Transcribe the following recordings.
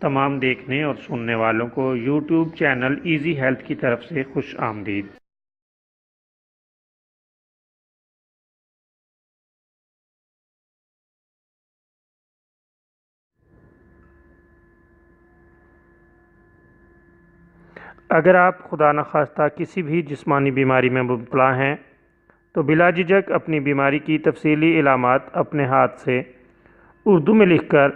تمام دیکھنے اور سننے والوں کو یوٹیوب چینل ایزی ہیلتھ کی طرف سے خوش آمدید۔ اگر آپ خدا نخواستہ کسی بھی جسمانی بیماری میں مبتلا ہیں تو بلا جھجک اپنی بیماری کی تفصیلی علامات اپنے ہاتھ سے اردو میں لکھ کر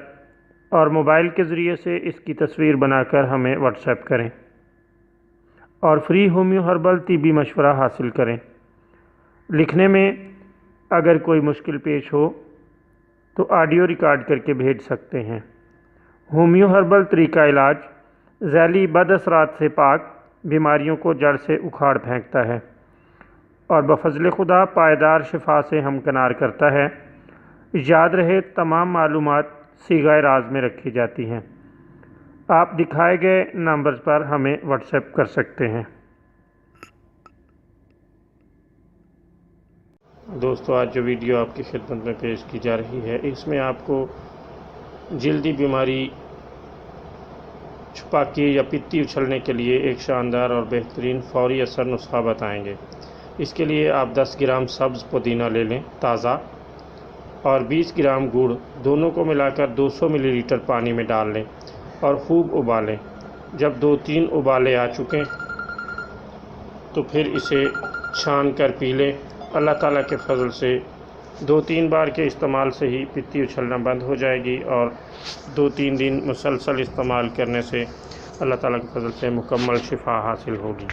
اور موبائل کے ذریعے سے اس کی تصویر بنا کر ہمیں واٹس ایپ کریں اور فری ہومیو ہربل طبی مشورہ حاصل کریں۔ لکھنے میں اگر کوئی مشکل پیش ہو تو آڈیو ریکارڈ کر کے بھیج سکتے ہیں۔ ہومیو ہربل طریقہ علاج ذیلی بد اثرات سے پاک بیماریوں کو جڑ سے اکھاڑ پھینکتا ہے اور بفضل خدا پائیدار شفا سے ہمکنار کرتا ہے۔ یاد رہے تمام معلومات صیغہ راز میں رکھی جاتی ہیں۔ آپ دکھائے گئے نمبرز پر ہمیں واٹس ایپ کر سکتے ہیں۔ دوستو، آج جو ویڈیو آپ کی خدمت میں پیش کی جا رہی ہے اس میں آپ کو جلدی بیماری چھپاکی یا پتی اچھلنے کے لیے ایک شاندار اور بہترین فوری اثر نسخہ بتائیں گے۔ اس کے لیے آپ 10 گرام سبز پودینہ لے لیں تازہ اور 20 گرام گڑ، دونوں کو ملا کر 200 ملی لیٹر پانی میں ڈال لیں اور خوب ابالیں۔ جب 2-3 ابالے آ چکیں تو پھر اسے چھان کر پی لیں۔ اللہ تعالیٰ کے فضل سے 2-3 بار کے استعمال سے ہی پتی اچھلنا بند ہو جائے گی اور 2-3 دن مسلسل استعمال کرنے سے اللہ تعالیٰ کے فضل سے مکمل شفا حاصل ہوگی۔